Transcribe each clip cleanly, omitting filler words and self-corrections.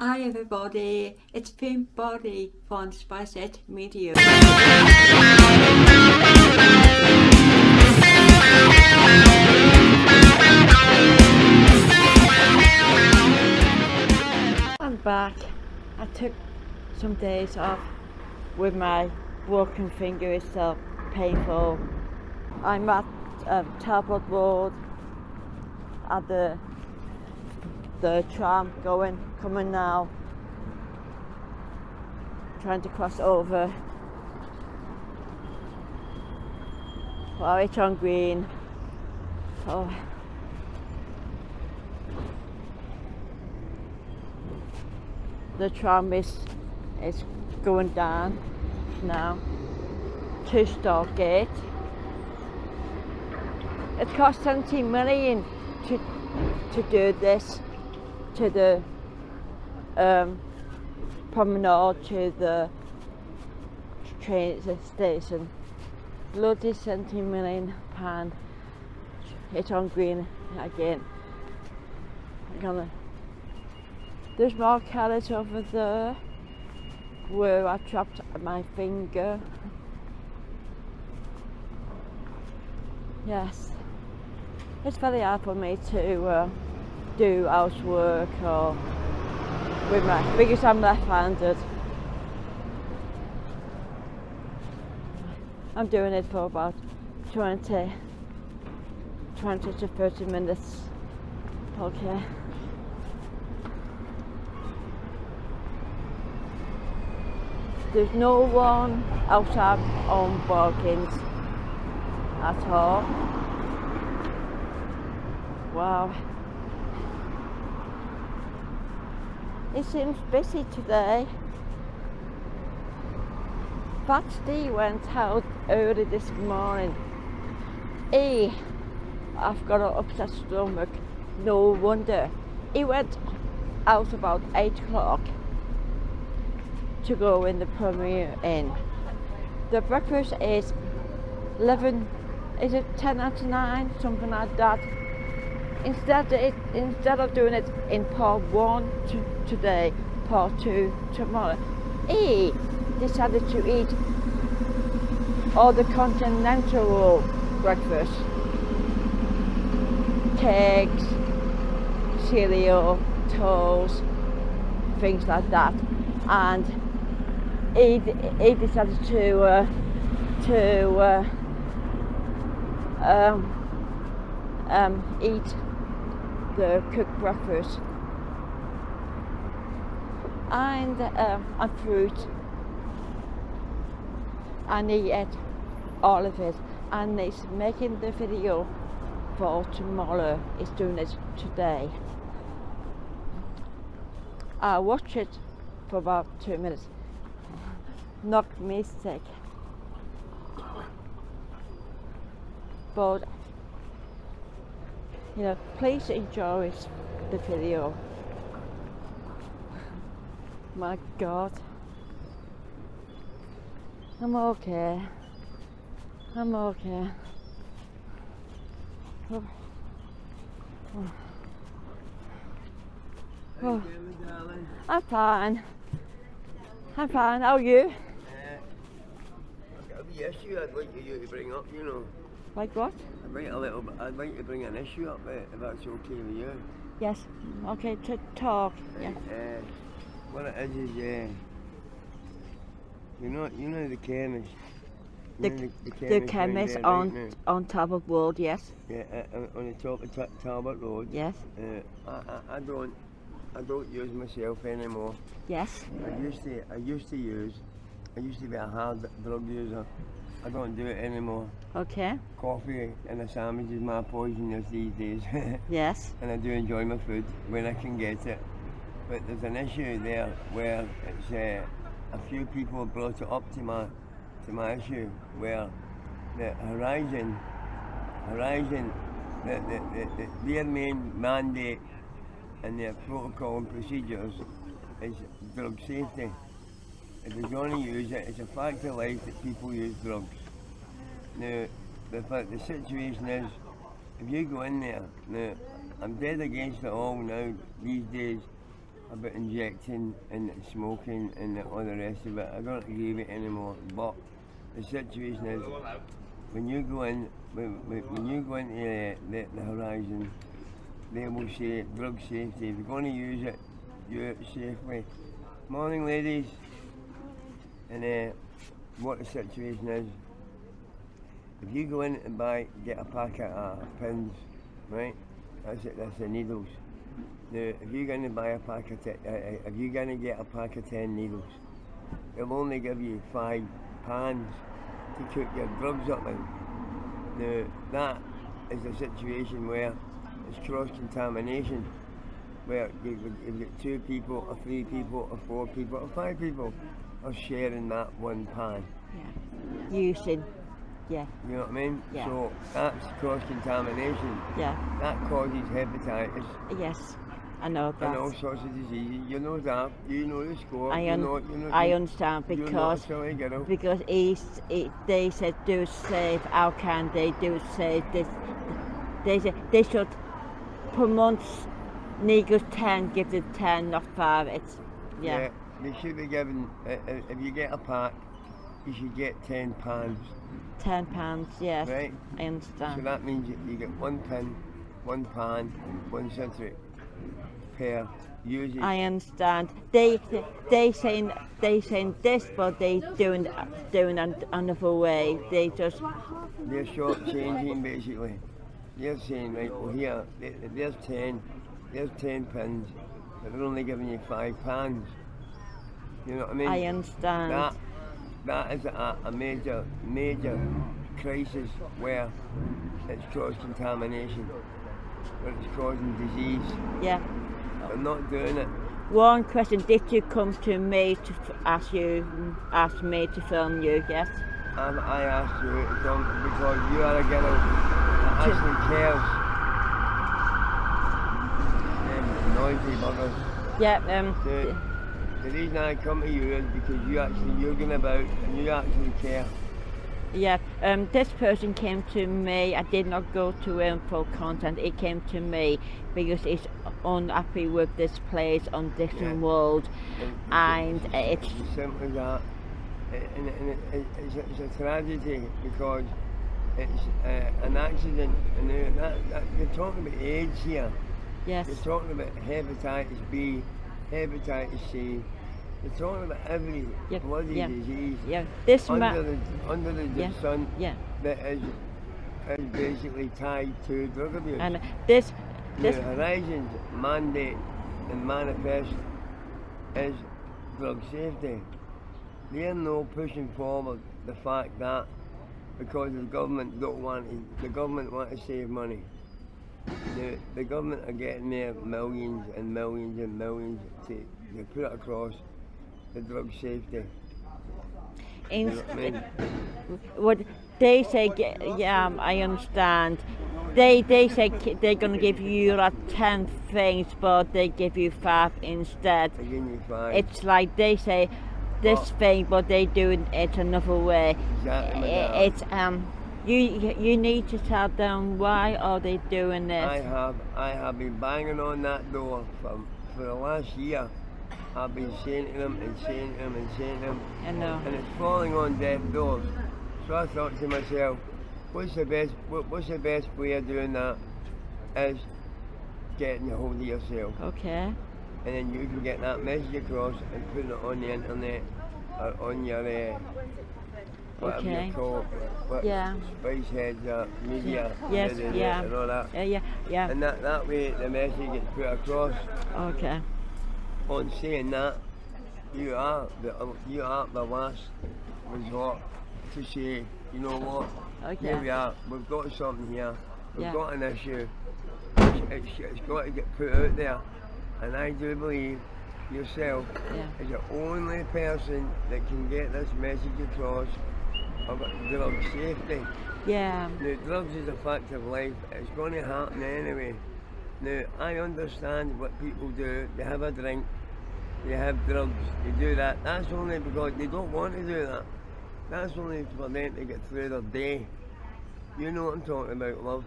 Hi everybody, it's Pimp Body von Spicet Media. I'm back. I took some days off with my broken finger. It's so painful. I'm at Talbot Road at the tram coming now, trying to cross over. Wow, it's on green. Oh. The tram is going down now to Stargate. It cost 17 million to do this, to the promenade to the train station. Bloody 17 million pound. It's on green again. There's more carrots over there where I trapped my finger. Yes, it's very hard for me to do housework or with because I'm left-handed. I'm doing it for about 20 to 30 minutes. Okay. There's no one outside on Barkins at all. Wow. It seems busy today. Fat Steve went out early this morning. I've got an upset stomach. No wonder. He went out about 8 o'clock to go in the Premier Inn. The breakfast is 11, is it 10 after 9, something like that. Instead of doing it in part 1 today, part 2 tomorrow, he decided to eat all the continental breakfast. Cakes, cereal, toast, things like that. And he decided to eat the cooked breakfast and fruit, and he ate all of it, and he's making the video for tomorrow. He's doing it today. I watched it for about 2 minutes. Knocked me sick. But please enjoy the video. My God. I'm okay. I'm okay. Oh. Oh. Oh. I'm fine. I'm fine. How are you? I've got a wee issue I'd like you to bring up, Like what? I'd like to bring an issue up, if that's okay with you. Yes. Okay, to talk. Yeah. What it is, you know the chemist. The chemist on Talbot Road, yes. Yeah, on the top of Talbot Road. Yes. I don't use myself anymore. Yes. I used to be a hard drug user. I don't do it anymore. Okay. Coffee and a sandwich is my poison these days. Yes. And I do enjoy my food when I can get it. But there's an issue there where it's a few people brought it up to my issue where the Horizon, their main mandate and their protocol and procedures is drug safety. If they're going to use it, it's a fact of life that people use drugs. Now, the situation is, if you go in there, now, I'm dead against it all now these days. about injecting and smoking and all the rest of it. I don't agree with it anymore. But the situation is, when you go in, when you go into the horizon, they will say drug safety. If you're going to use it, use it safely. Morning, ladies. And what the situation is, if you go in and get a packet of pins, right? That's it. That's the needles. Now, if you're going to buy a packet, if you're going to get a pack of 10 needles, they'll only give you 5 pans to cook your drugs up in. Now, that is a situation where it's cross-contamination, where you've got 2 people, or 3 people, or 4 people, or 5 people are sharing that one pan. Yeah. Using. Yeah. You know what I mean? Yeah. So that's cross-contamination. Yeah. That causes hepatitis. Yes, I know that. And all sorts of diseases. You know that. You know the score. I understand because they said do it safe. How can they do it safe? They should per month needles 10, give it 10, not 5. It's yeah. They should be given. If you get a pack, you should get 10 pans. 10 pounds, yes. Right. I understand. So that means you get 1 pin, 1 pan, 1 citric per usage. I understand. They saying this, but they doing another way. They're short-changing basically. They're saying, right, well here, there's 10 pins, but they're only giving you 5 pans. You know what I mean? I understand. That is a major crisis where it's cross-contamination, where it's causing disease. Yeah. They're not doing it. One question: did you come to me to ask me to film you? Yes. I asked you to come because you are a girl that actually cares. Noisy buggers. Yeah. The reason I come to you is because you're going about and you actually care. Yeah, this person came to me. I did not go to him for content. He came to me because he's unhappy with this place on this world, and it's simple as that. And it's a tragedy because it's an accident. And you're talking about AIDS here. Yes. You're talking about hepatitis B, hepatitis C. You're talking about every bloody disease under the sun that is basically tied to drug abuse. And the Horizon's mandate and manifest is drug safety. They're no pushing forward the fact that because the government want to save money. The government are getting their millions and millions and millions to put it across the drug safety. You know what I mean? What they say, I understand. They say they're going to give you like 10 things, but they give you 5 instead. They give you 5. It's like they say this thing, but they do it another way. Exactly. It's You need to tell them why are they doing this. I have been banging on that door for the last year. I've been saying to them and saying to them and saying to them. I know. And it's falling on deaf doors. So I thought to myself, what's the best way of doing that is getting a hold of yourself. Okay. And then you can get that message across and put it on the internet or on your whatever you call it, Spice Heads, media, and all that. Yeah. And that way the message gets put across. Okay. On saying that, you are the last resort to say, you know what, here we are, we've got something here, we've got an issue, it's got to get put out there. And I do believe yourself is the only person that can get this message across about drug safety. Yeah. Now, drugs is a fact of life. It's going to happen anyway. Now, I understand what people do. They have a drink, they have drugs, they do that. That's only because they don't want to do that. That's only for them to get through their day. You know what I'm talking about, love.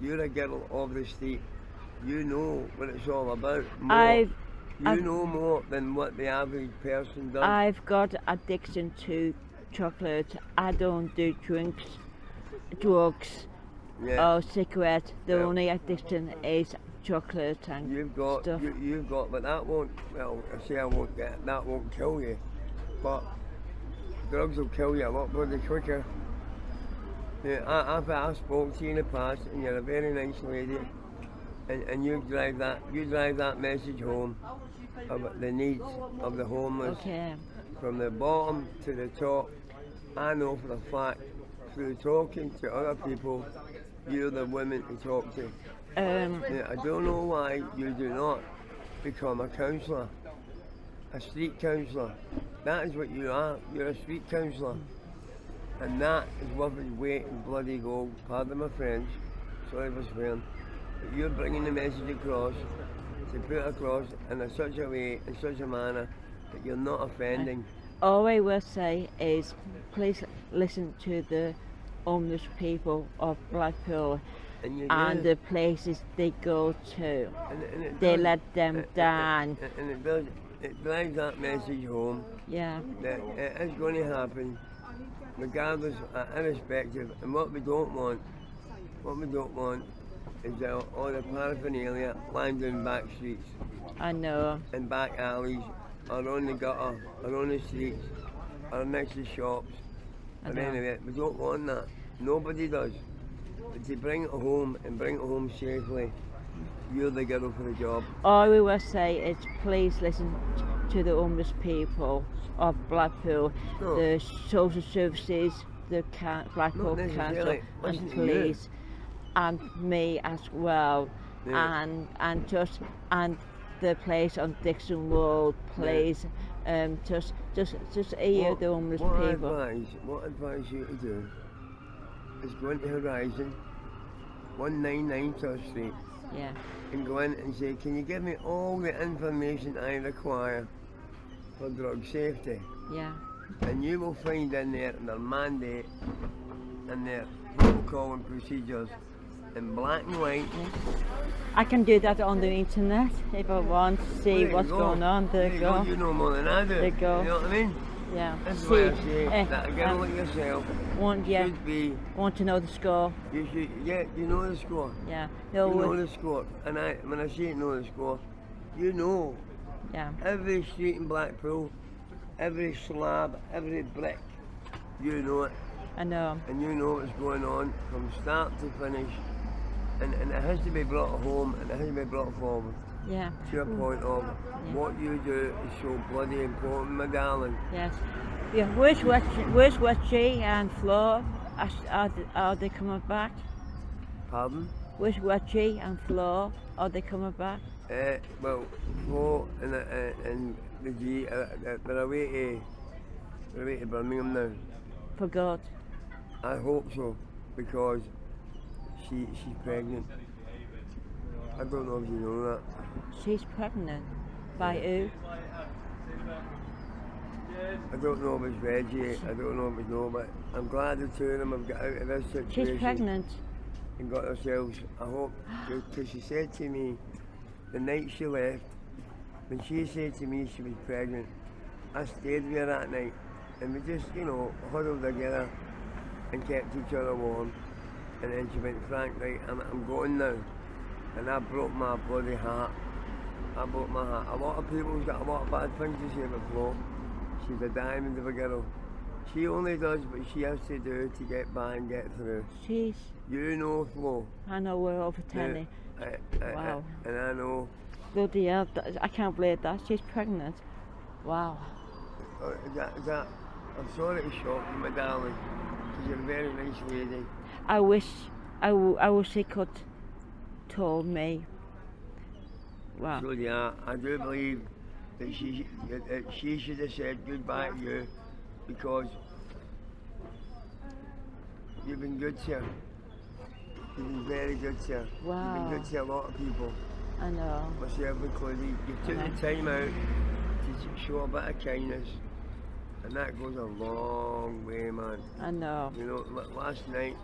You're a girl of the state. You know what it's all about. You know more than what the average person does. I've got addiction to chocolate. I don't do drinks, drugs, or cigarettes. The only addiction is chocolate and stuff. You've got, but that won't. Well, I say I won't get. That won't kill you, but drugs will kill you a lot bloody quicker. Yeah, I spoke to you in the past, and you're a very nice lady, and you drive that message home about the needs of the homeless, from the bottom to the top. I know for a fact, through talking to other people, you're the woman to talk to. I don't know why you do not become a counsellor, a street counsellor. That is what you are. You're a street counsellor. And that is worth its weight in bloody gold. Pardon my French, sorry for swearing. But you're bringing the message across, to put it across in such a way, in such a manner, that you're not offending. All I will say is, please listen to the homeless people of Blackpool and the places they go to. They let them down. And it drives that message home. Yeah. That it is going to happen, regardless, irrespective. And what we don't want is all the paraphernalia lying down back streets. I know. And back alleys, or on the gutter, or on the streets, or next to shops. But anyway, we don't want that. Nobody does. But to bring it home and bring it home safely, you're the girl for the job. All we will say is, please listen to the homeless people of Blackpool, the social services, the Blackpool Council, and police, and me as well, and the place on Dixon Road, please, just hear the homeless people. What advice you to do is go into Horizon, 199 Church Street, and go in and say, can you give me all the information I require for drug safety? Yeah. And you will find in there their mandate and their protocol and procedures in black and white. I can do that on the internet if I want to see what's going on. There you go. You know more than I do. There you go. You know what I mean? Yeah. That's why I say that a girl like yourself should be. Want to know the score? You should. Yeah, you know the score. Yeah. You know the score. And when I say know the score, you know. Yeah. Every street in Blackpool, every slab, every brick, you know it. I know. And you know what's going on from start to finish. And it has to be brought home, and it has to be brought forward. Yeah. To a point of what you do is so bloody important, my darling. Yes. Yeah. Where's Wedgie and Flo? Are they coming back? Pardon? Where's Wedgie and Flo? Are they coming back? Well, Flo and the G, they're away to Birmingham now. For God. I hope so, because she's pregnant. I don't know if you know that. She's pregnant? By who? I don't know if it's Reggie, I don't know if it's no, but I'm glad the two of them have got out of this situation. She's pregnant? And got themselves, I hope, because she said to me, the night she left, when she said to me she was pregnant, I stayed with her that night, and we just, huddled together and kept each other warm. And then she went, Frank, right, I'm going now. And I broke my bloody heart. I broke my heart. A lot of people's got a lot of bad things to say about Flo. She's a diamond of a girl. She only does what she has to do to get by and get through. She's... You know Flo. I know we're over 10. Wow. And I know. Bloody hell, I can't believe that. She's pregnant. Wow. I'm sorry to shock you, my darling, because you're a very nice lady. I wish he could told me. Wow. So yeah, I do believe that she should have said goodbye to you, because you've been good to her. You've been very good to her. Wow. You've been good to a lot of people. I know. Myself included. You took the time out to show a bit of kindness, and that goes a long way, man. I know. Last night,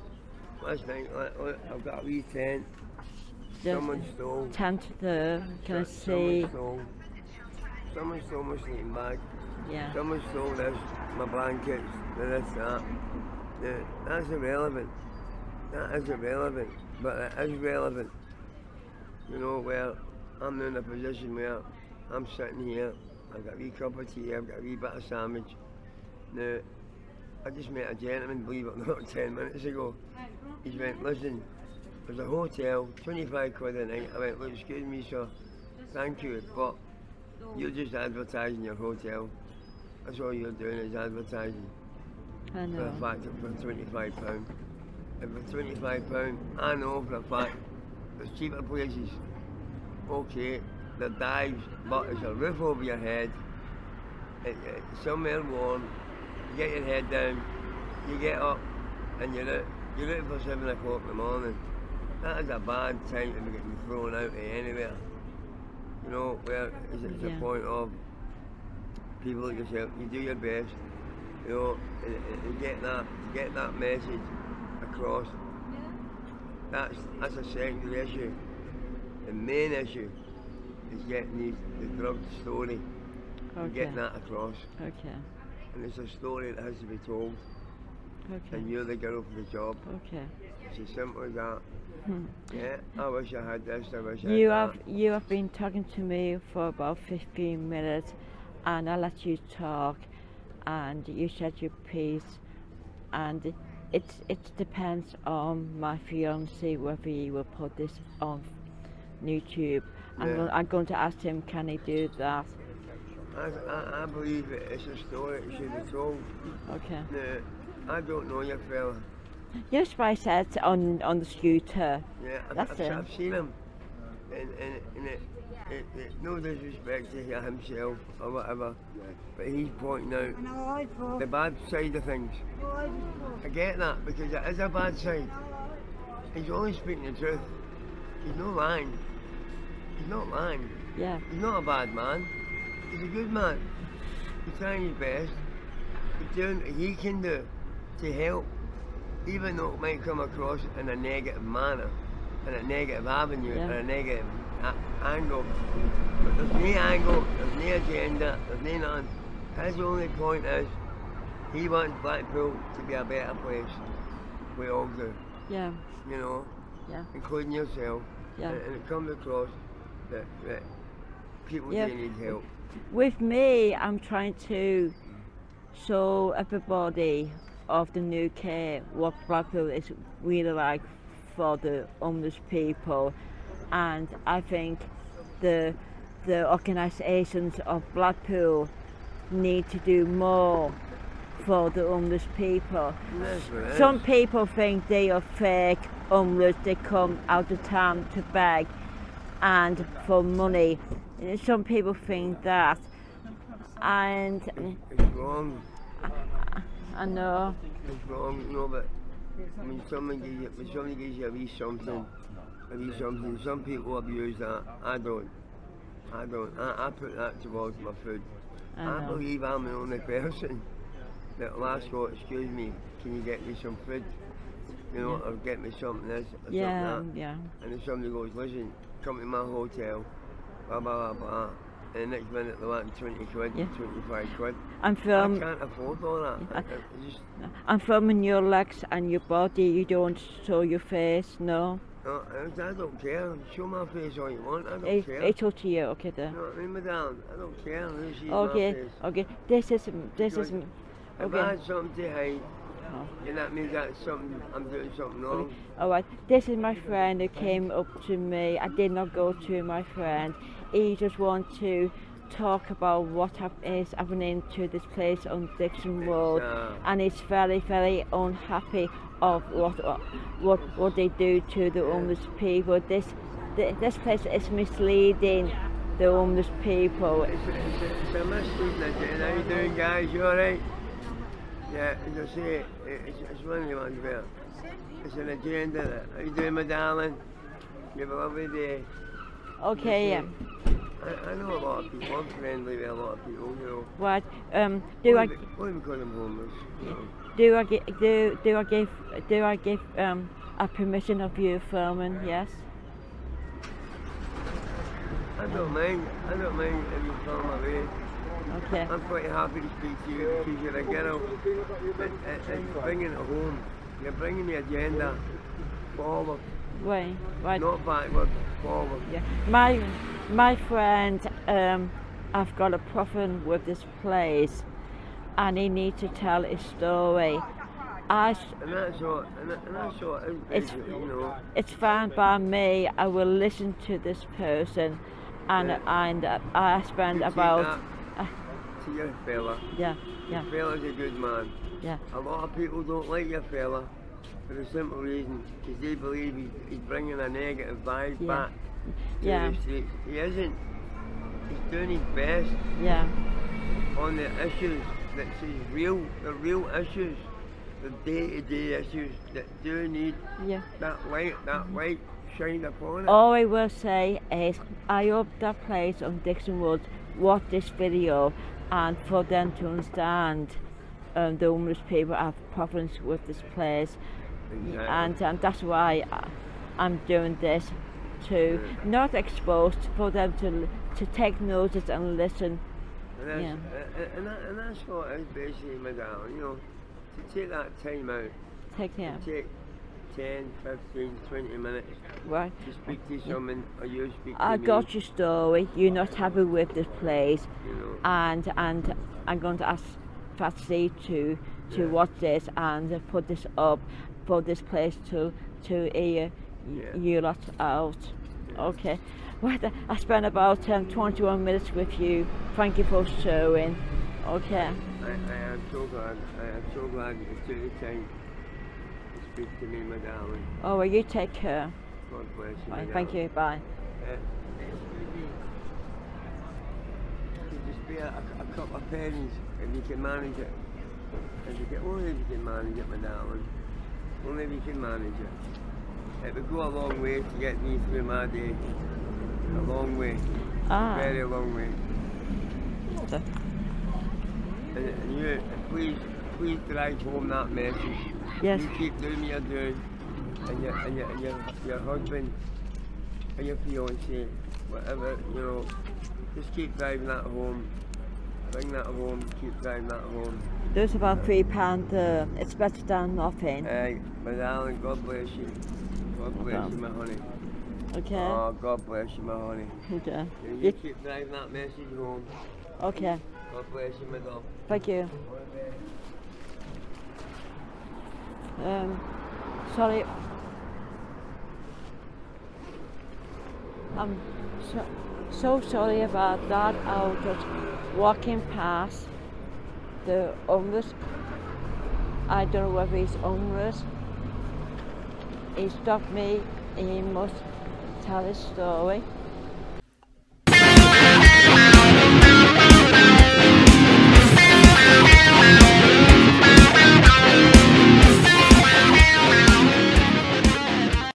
I've got a wee tent. Someone stole. Tent there. Can I see? Someone stole. Someone stole my sleeping bag. Yeah. Someone stole this, my blankets, this, that. Yeah, that's irrelevant. That is irrelevant, but it is relevant. You know, where I'm in a position where I'm sitting here, I've got a wee cup of tea, I've got a wee bit of sandwich. Now, I just met a gentleman, believe it or not, 10 minutes ago. He went, listen, there's a hotel, 25 quid a night. I went, look, excuse me, sir, thank you, but you're just advertising your hotel. That's all you're doing is advertising. I For know. the fact that for £25. And for £25, I know for a fact there's cheaper places. Okay, they're dives, but it's a roof over your head. It's somewhere warm. You get your head down, you get up, and you're out for 7 o'clock in the morning. That is a bad time to be getting thrown out of anywhere. You know, where it's the point of people like yourself, you do your best, you know, and get that message across. That's a secondary issue. The main issue is getting the drug story and getting that across. Okay. And it's a story that has to be told. Okay. And you're the girl for the job. Okay. It's as simple as that. Yeah, I wish I had this, I wish I You had have you have been talking to me for about 15 minutes, and I let you talk, and you said your piece, and it depends on my fiance whether he will put this on YouTube. I'm going to ask him, can he do that? I believe it's a story that should be told. Okay. Now, I don't know your fella. Yes, but I said on the scooter. Yeah, That's it. I've seen him. And no disrespect to himself or whatever, but he's pointing out the bad side of things. I get that, because it is a bad side. He's only speaking the truth. He's not lying. He's not lying. Yeah. He's not a bad man. He's a good man. He's trying his best. He's doing what he can do to help, even though it might come across in a negative manner, in a negative avenue, in a negative angle. But there's no angle, there's no agenda, there's no nothing. His only point is, he wants Blackpool to be a better place. We all do. Yeah. You know? Yeah. Including yourself. Yeah. And it comes across that people do need help. With me, I'm trying to show everybody of the new care what Blackpool is really like for the homeless people, and I think the organisations of Blackpool need to do more for the homeless people. Some people think they are fake homeless, they come out of town to beg and for money. Some people think that, and it's wrong. I know. It's wrong, you know, but when somebody gives you a wee something, some people abuse that. I don't. I put that towards my food. I believe I'm the only person that will ask, oh, excuse me, can you get me some food? You know, or get me something this, or something that. Yeah. And if somebody goes, listen, come to my hotel, blah, blah, blah, blah. And the next minute they want 20 quid, 25 quid. I can't afford all that. I'm filming your legs and your body, you don't show your face, no? No, I don't care. Show my face all you want, I don't care. It's up to you, okay then. No, I mean, madam, I don't care who sees okay, my face. Okay, this is If I had something to hide, and that means that's something, I'm doing something wrong. Okay. Alright, this is my friend who came up to me. I did not go to my friend. He just wants to talk about what is happening to this place on Dixon Road, and he's very, very unhappy of what they do to the homeless people. This place is misleading the homeless people. It's a misleading. How you doing, guys? You alright? Yeah, as I say, it's one of the ones where it's an agenda. How you doing, my darling? You have a lovely day. Okay, yeah. I know a lot of people. I'm friendly with a lot of people, you know. What? Only because I'm homeless. You know. Do I give a permission of you filming? Yes. I don't mind. I don't mind if you come my way. Okay. I'm quite happy to speak to you because you're a girl and bringing it home. You're bringing the agenda forward, Right. Right. not backward, forward. Yeah. My friend, I've got a problem with this place, and he needs to tell his story. And that's all. And that's all. It's- You know. It's fine by me. I will listen to this person, and Yeah. I spend You take about that to your fella. yeah. Your fella's a good man. Yeah. A lot of people don't like your fella for the simple reason because they believe he's bringing a negative vibe Yeah. back to Yeah. the streets. He isn't. He's doing his best Yeah. on the issues that's the real issues, the day-to-day issues that do need Yeah. that light shined upon it. All I will say is I hope that place on Dixon Woods watch this video, and for them to understand the homeless people have problems with this place, Exactly. and that's why I'm doing this, to not exposed, for them to take notice and listen. And that's, Yeah. and that's what it is basically, my darling, you know, to take that time out, Take care. take 10, 15, 20 minutes Right. to speak to someone or you speak to I me, got your story. You're not happy with this place, you know. and I'm going to ask Patsy to Yeah. watch this and put this up for this place to hear Yeah. you lot out. Okay. Well, I spent about 21 minutes with you. Thank you for showing. Okay. I am so glad. I am so glad you took the time to speak to me, my darling. Oh, well, you take care. God bless you. my Right, thank darling. you. Bye. Could just be a couple of pennies if you can manage it. Only if you can manage it, my darling. Only if you can manage it. It would go a long way to get me through my day. A long way. Ah. Very long way. So- And you, please drive home that message. Yes. You keep doing what you're doing, and your husband and your fiance, whatever, you know, just keep driving that home. Bring that home. Keep driving that home. There's about £3. It's better than nothing. My darling, God bless you. God bless Okay. you, my honey. Okay. Oh, God bless you, my honey. Okay. You You- keep driving that message home. Okay. God bless you, my dog. Thank you. Sorry. I'm so sorry about that. I was just walking past the homeless. I don't know whether he's homeless. He stopped me. He must tell his story.